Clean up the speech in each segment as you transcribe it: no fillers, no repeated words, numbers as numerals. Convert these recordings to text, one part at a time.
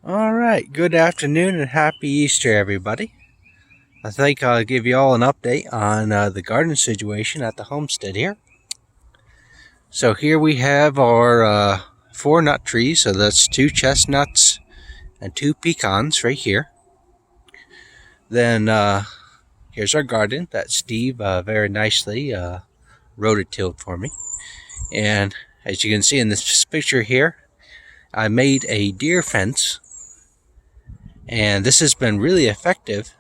All right, good afternoon and happy Easter, everybody. I think I'll give you all an update on the garden situation at the homestead here. So here we have our 4 nut trees, so that's 2 chestnuts and 2 pecans right here. Then here's our garden that Steve very nicely rototilled for me. And as you can see in this picture here, I made a deer fence, and this has been really effective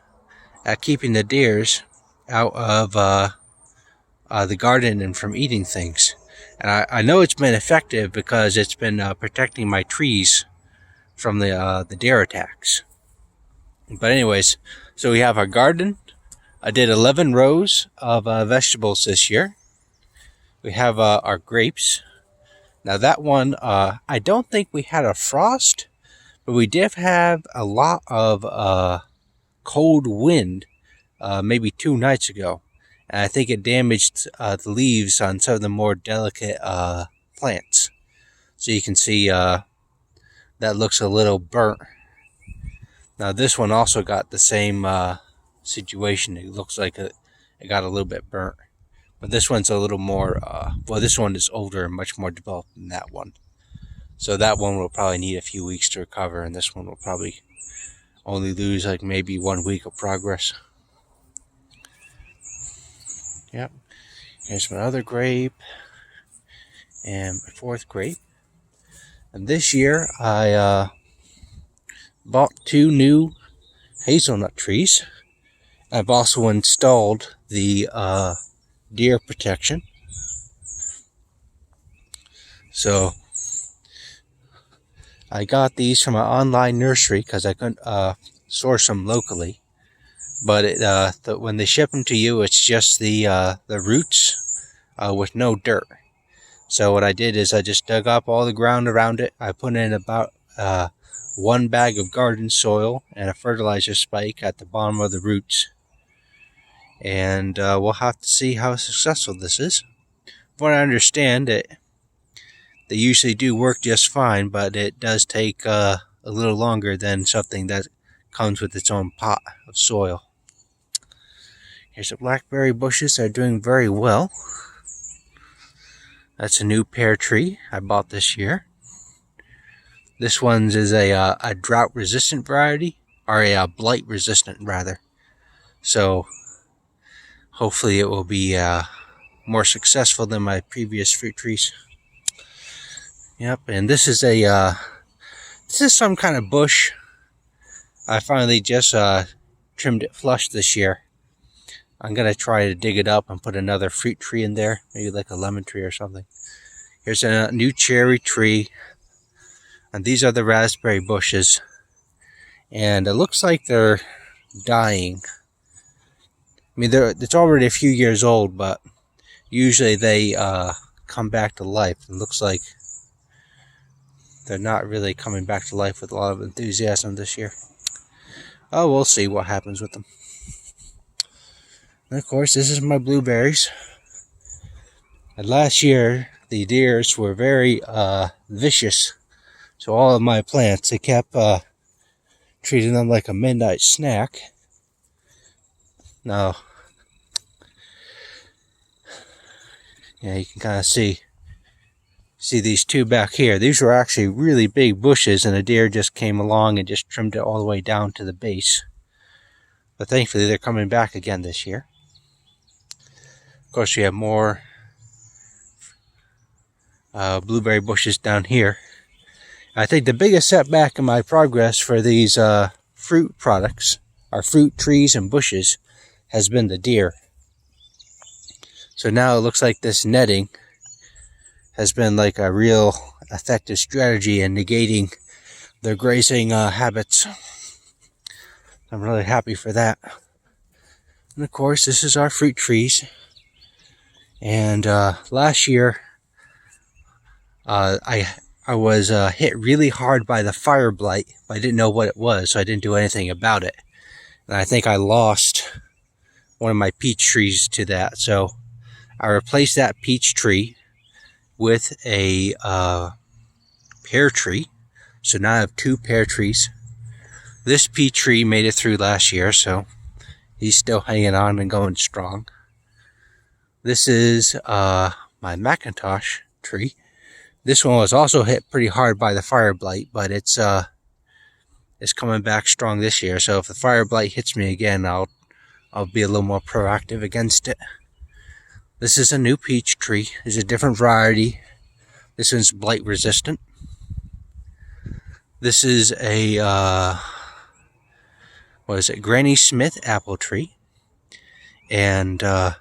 at keeping the deers out of the garden and from eating things. And I know it's been effective because it's been protecting my trees from the deer attacks. But anyways, so we have our garden. I did 11 rows of vegetables this year. We have our grapes. Now that one, I don't think we had a frost, but we did have a lot of cold wind maybe 2 nights ago. And I think it damaged the leaves on some of the more delicate plants. So you can see that looks a little burnt. Now this one also got the same situation. It looks like it got a little bit burnt. But this one's a little more, this one is older and much more developed than that one. So that one will probably need a few weeks to recover, and this one will probably only lose like maybe 1 week of progress. Yep. Here's my other grape and my 4th grape. And this year I bought 2 new hazelnut trees. I've also installed the deer protection. So I got these from an online nursery because I couldn't source them locally. But when they ship them to you, it's just the roots with no dirt. So what I did is I just dug up all the ground around it. I put in about 1 bag of garden soil and a fertilizer spike at the bottom of the roots. And we'll have to see how successful this is. From what I understand, they usually do work just fine, but it does take a little longer than something that comes with its own pot of soil. Here's the blackberry bushes. They're doing very well. That's a new pear tree I bought this year. This one's is a drought-resistant variety, or a blight-resistant rather. So hopefully it will be more successful than my previous fruit trees. Yep, and this is some kind of bush. I finally just trimmed it flush this year. I'm going to try to dig it up and put another fruit tree in there, maybe like a lemon tree or something. Here's a new cherry tree, and these are the raspberry bushes. And it looks like they're dying. I mean, it's already a few years old, but usually they come back to life. It looks like they're not really coming back to life with a lot of enthusiasm this year. Oh, we'll see what happens with them. And of course, this is my blueberries. And last year, the deers were very vicious. So all of my plants, they kept treating them like a midnight snack. Now, yeah, you can kind of see these 2 back here. These were actually really big bushes, and a deer just came along and just trimmed it all the way down to the base. But thankfully, they're coming back again this year. Of course, we have more blueberry bushes down here. I think the biggest setback in my progress for these fruit products, our fruit trees and bushes, has been the deer. So now it looks like this netting has been like a real effective strategy in negating their grazing habits. I'm really happy for that. And of course, this is our fruit trees. And last year, I was hit really hard by the fire blight, but I didn't know what it was, so I didn't do anything about it. And I think I lost one of my peach trees to that. So I replaced that peach tree with a pear tree. So now I have 2 pear trees. This peach tree made it through last year, so he's still hanging on and going strong. This is my McIntosh tree. This one was also hit pretty hard by the fire blight, but it's coming back strong this year. So if the fire blight hits me again, I'll be a little more proactive against it. This is a new peach tree. It's a different variety. This one's blight resistant. This is a Granny Smith apple tree, and I'm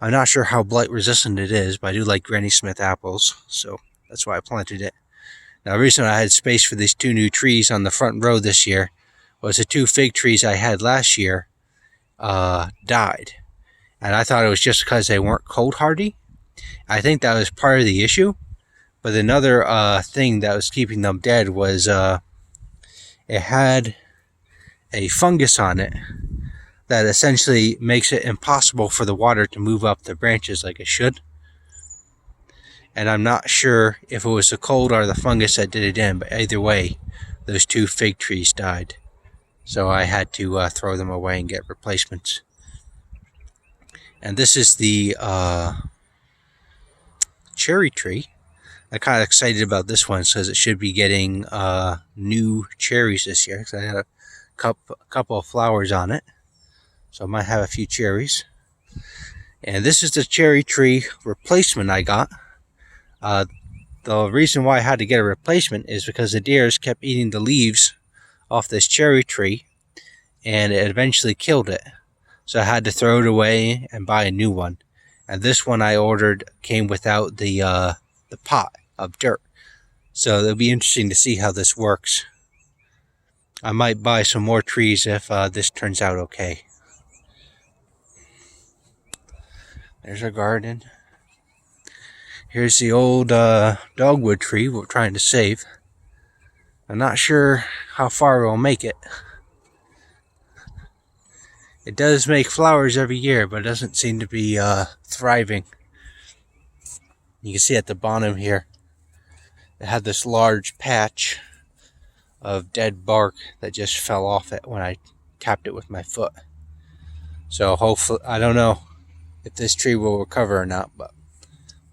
not sure how blight resistant it is, but I do like Granny Smith apples, so that's why I planted it. Now, the reason I had space for these 2 new trees on the front row this year was the 2 fig trees I had last year died. And I thought it was just because they weren't cold hardy. I think that was part of the issue. But another thing that was keeping them dead was it had a fungus on it that essentially makes it impossible for the water to move up the branches like it should. And I'm not sure if it was the cold or the fungus that did it in, but either way, those 2 fig trees died. So I had to throw them away and get replacements. And this is the cherry tree. I'm kind of excited about this one because it should be getting new cherries this year. Because I had a couple of flowers on it. So I might have a few cherries. And this is the cherry tree replacement I got. The reason why I had to get a replacement is because the deers kept eating the leaves off this cherry tree, and it eventually killed it. So I had to throw it away and buy a new one. And this one I ordered came without the pot of dirt. So it'll be interesting to see how this works. I might buy some more trees if this turns out okay. There's our garden. Here's the old dogwood tree we're trying to save. I'm not sure how far we'll make it. It does make flowers every year, but it doesn't seem to be thriving. You can see at the bottom here, it had this large patch of dead bark that just fell off it when I tapped it with my foot. So hopefully, I don't know if this tree will recover or not, but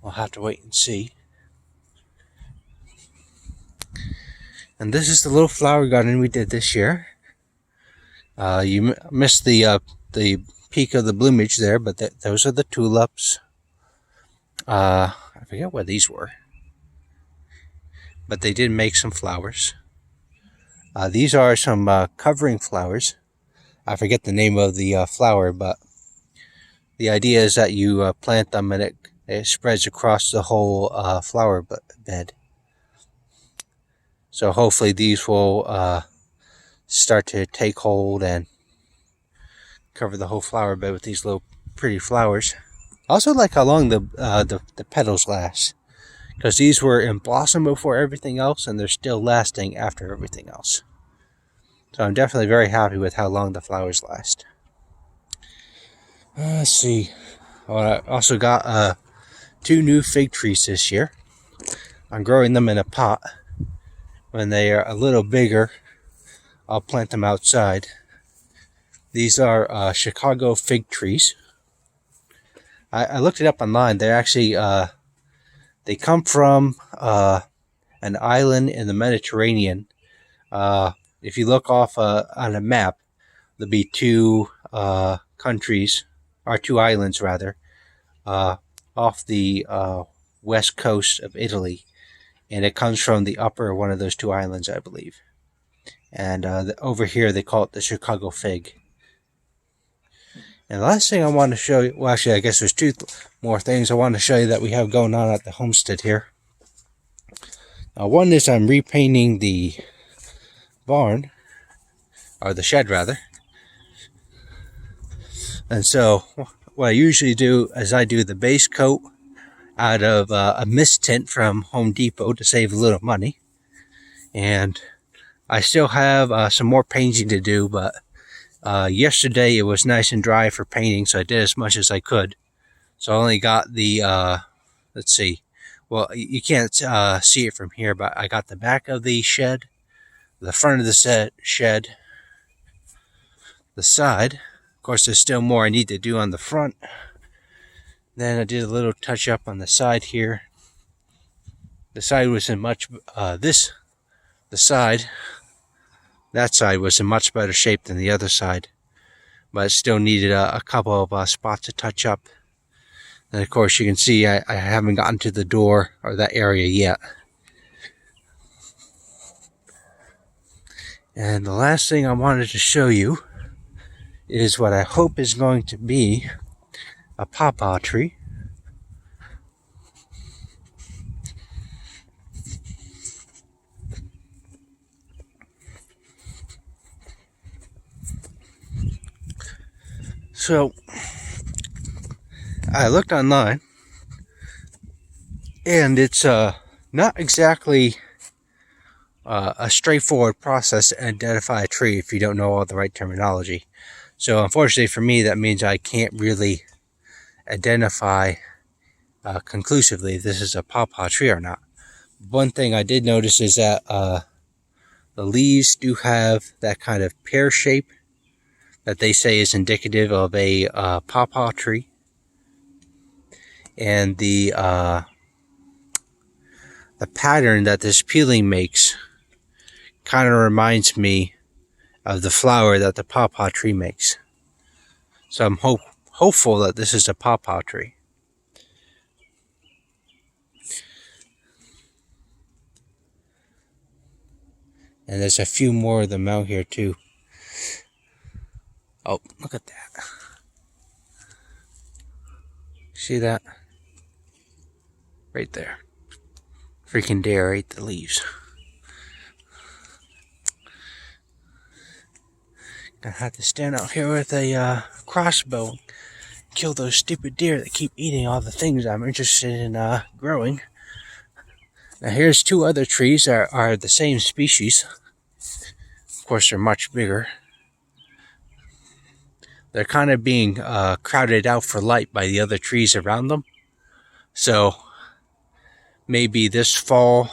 we'll have to wait and see. And this is the little flower garden we did this year. You missed the peak of the bloomage there, but those are the tulips. I forget what these were, but they did make some flowers. These are some covering flowers. I forget the name of the flower, but the idea is that you plant them and it spreads across the whole flower bed. So hopefully these will start to take hold and cover the whole flower bed with these little pretty flowers. I also like how long the petals last, because these were in blossom before everything else and they're still lasting after everything else. So I'm definitely very happy with how long the flowers last. Let's see. I also got 2 new fig trees this year. I'm growing them in a pot. When they are a little bigger, I'll plant them outside. These are Chicago fig trees. I looked it up online. They're actually they come from an island in the Mediterranean. If you look off on a map, there'll be 2 countries, or 2 islands rather, off the west coast of Italy. And it comes from the upper one of those 2 islands, I believe. And over here, they call it the Chicago fig. And the last thing I want to show you, well, actually, I guess there's 2 more things I want to show you that we have going on at the homestead here. One is I'm repainting the barn, or the shed rather. And so what I usually do is I do the base coat out of a mist tint from Home Depot to save a little money. And I still have some more painting to do, but yesterday it was nice and dry for painting, so I did as much as I could. So I only got the, let's see, well, you can't see it from here, but I got the back of the shed, the front of the shed, the side. Of course, there's still more I need to do on the front. Then I did a little touch up on the side here. The side was in much, that side was in much better shape than the other side, but it still needed a couple of spots to touch up. And of course, you can see I haven't gotten to the door or that area yet. And the last thing I wanted to show you is what I hope is going to be a pawpaw tree. So I looked online, and it's not exactly a straightforward process to identify a tree if you don't know all the right terminology. So unfortunately for me, that means I can't really identify conclusively if this is a pawpaw tree or not. One thing I did notice is that the leaves do have that kind of pear shape that they say is indicative of a pawpaw tree. And the pattern that this peeling makes kind of reminds me of the flower that the pawpaw tree makes. So I'm hopeful that this is a pawpaw tree. And there's a few more of them out here too. Oh, look at that. See that? Right there. Freaking deer ate the leaves. Gonna have to stand out here with a crossbow and kill those stupid deer that keep eating all the things I'm interested in growing. Now here's two other trees that are the same species. Of course, they're much bigger. They're kind of being crowded out for light by the other trees around them. So maybe this fall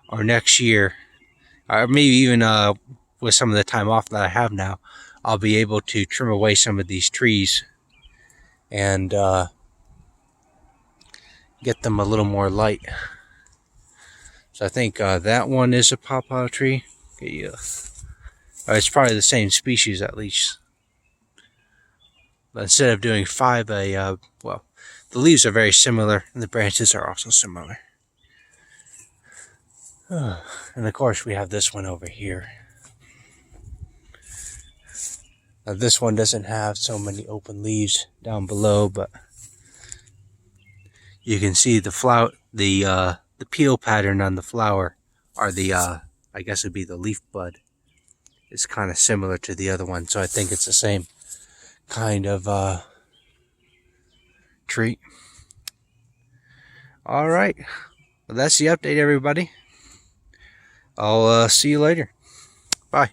or next year, or maybe even with some of the time off that I have now, I'll be able to trim away some of these trees and get them a little more light. So I think that one is a pawpaw tree. It's probably the same species at least. But instead of doing 5, well, the leaves are very similar and the branches are also similar. And of course we have this one over here. Now this one doesn't have so many open leaves down below, but you can see the flower, the peel pattern on the flower, or the I guess it'd be the leaf bud, is kind of similar to the other one. So I think it's the same kind of tree. All right, well, that's the update, everybody. I'll see you later. Bye.